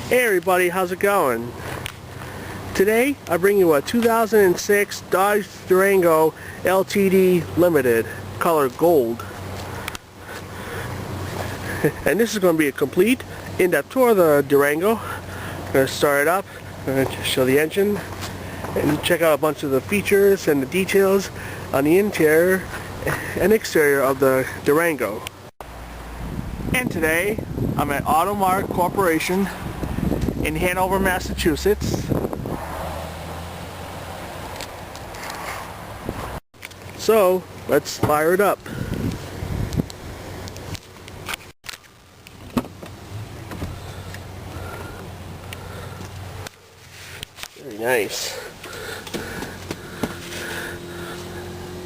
Hey everybody, how's it going? Today I bring you a 2006 Dodge Durango LTD Limited, color gold. And this is going to be a complete in-depth tour of the Durango. I'm going to start it up, I'm going to show the engine, and check out a bunch of the features and the details on the interior and exterior of the Durango. And today I'm at Automart Corporation in Hanover, Massachusetts. So let's fire it up. Very nice.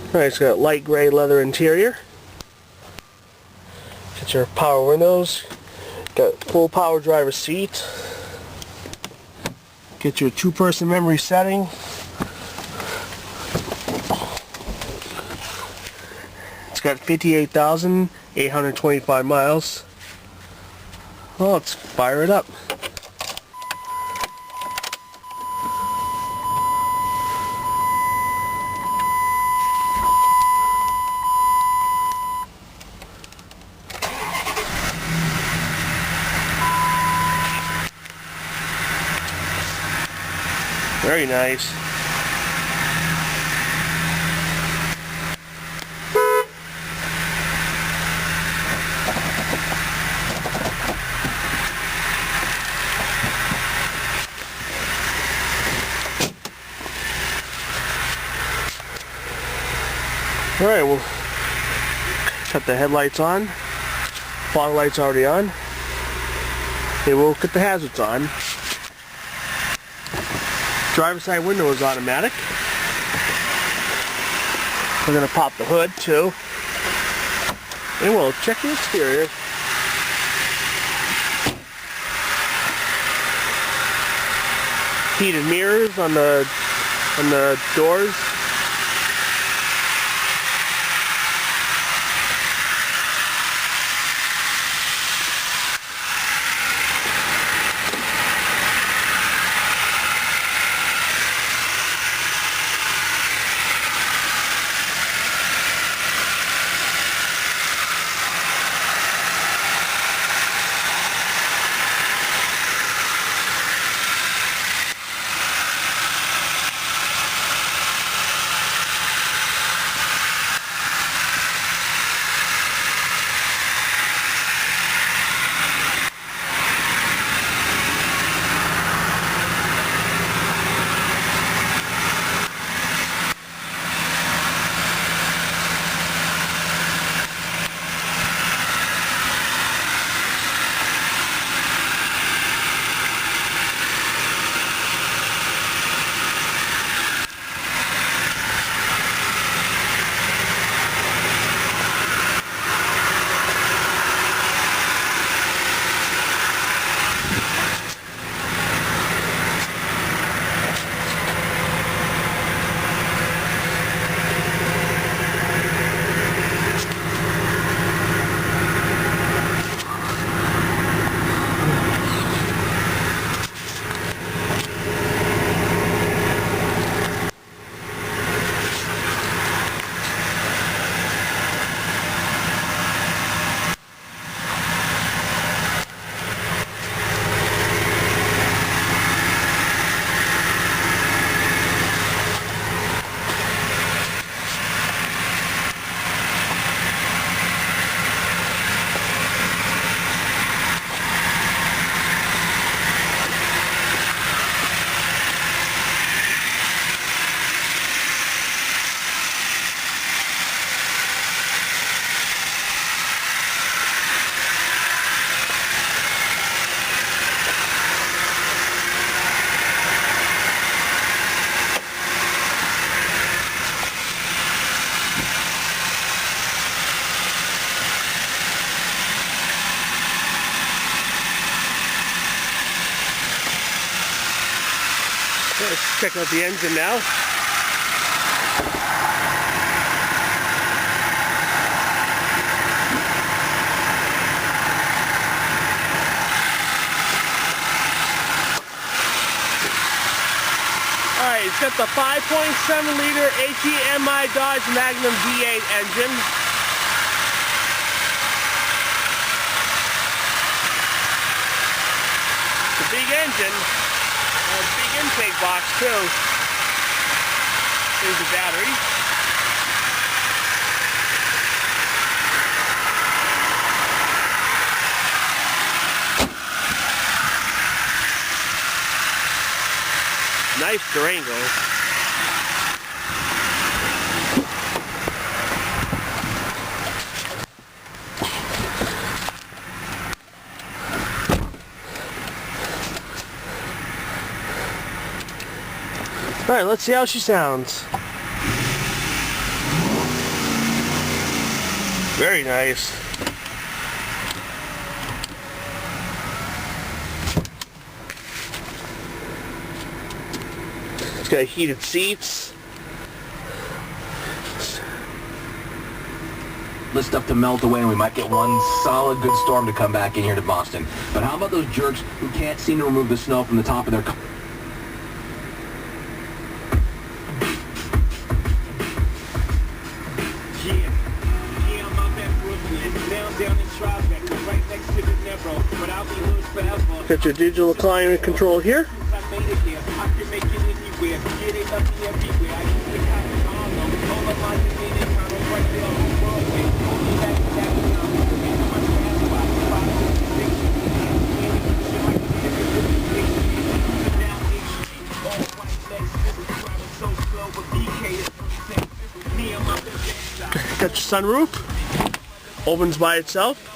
Alright, it's got light gray leather interior. Get your power windows. Got full power driver seat. Get your two-person memory setting. It's got 58,825 miles. Well, let's fire it up. Very nice. Alright, we'll cut the headlights on. Fog light's already on. Okay, we'll put the hazards on. Driver's side window is automatic. We're going to pop the hood too. And we'll check the exterior. Heated mirrors on the doors. Let's check out the engine now. at the 5.7 liter HEMI Dodge Magnum V8 engine. It's a big engine, a big intake box too. Here's the battery. Nice Durango. Alright, let's see how she sounds. Very nice. It's got heated seats. This stuff to melt away and we might get one solid good storm to come back in here to Boston. But how about those jerks who can't seem to remove the snow from the top of their car? Got your digital climate control here. Got your sunroof. Opens by itself.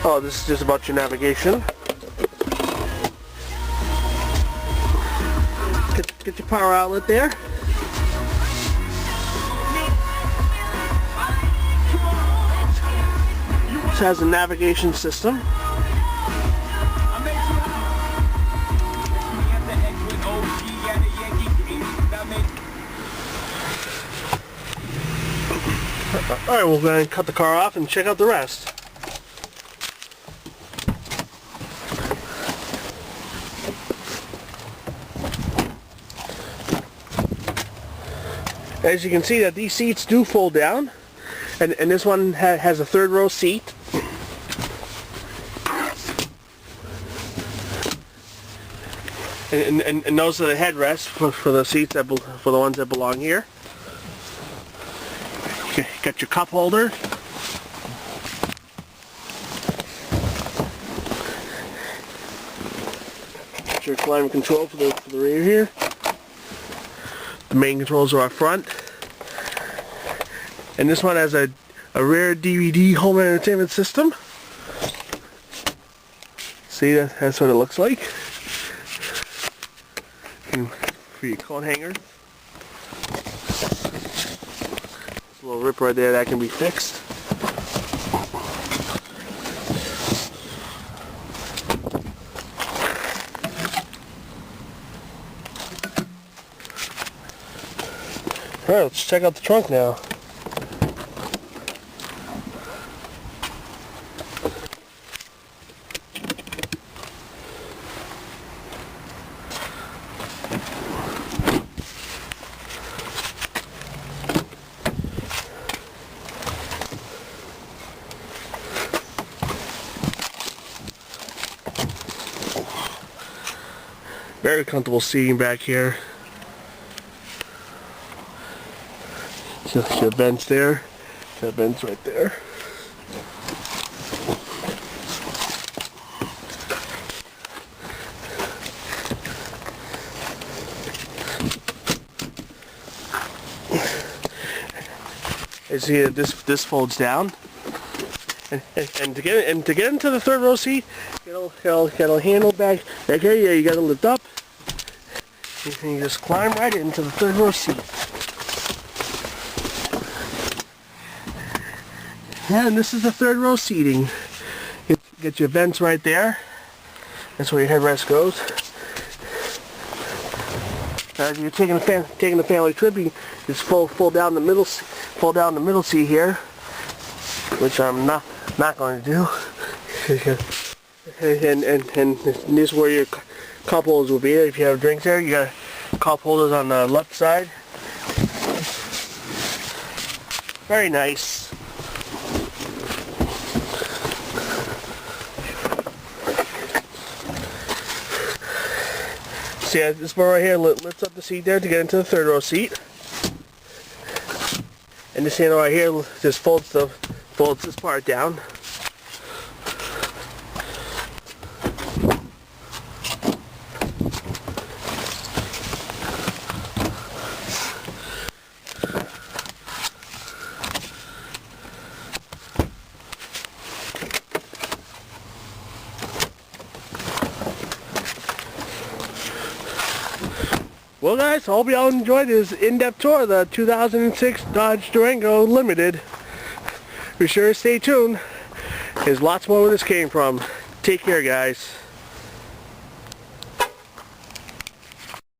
Oh, this is just about your navigation. Get your power outlet there. This has a navigation system. Alright, we're going to cut the car off and check out the rest. As you can see, that these seats do fold down, and this one has a third row seat. And those are the headrests for the seats for the ones that belong here. Okay, got your cup holder. Got your climate control for the rear here. The main controls are up front. And this one has a rear DVD home entertainment system. See, that's what it looks like. And for your coat hanger. There's a little rip right there that can be fixed. Alright, let's check out the trunk now. Very comfortable seating back here. Just your vents there, that vents right there. As you see, this folds down, and to get into the third row seat, it'll handle back here. Yeah, you got to lift up. You can just climb right into the third row seat. Yeah, and this is the third row seating. Get your vents right there. That's where your headrest goes. As you're taking the family trip, you just fold down the middle seat here, which I'm not going to do. and this is where your cup holders will be. If you have drinks there, you got cup holders on the left side. Very nice. See, this bar right here lifts up the seat there to get into the third row seat. And this handle right here just folds this part down. Well guys, I hope y'all enjoyed this in-depth tour of the 2006 Dodge Durango Limited. Be sure to stay tuned. There's lots more where this came from. Take care guys.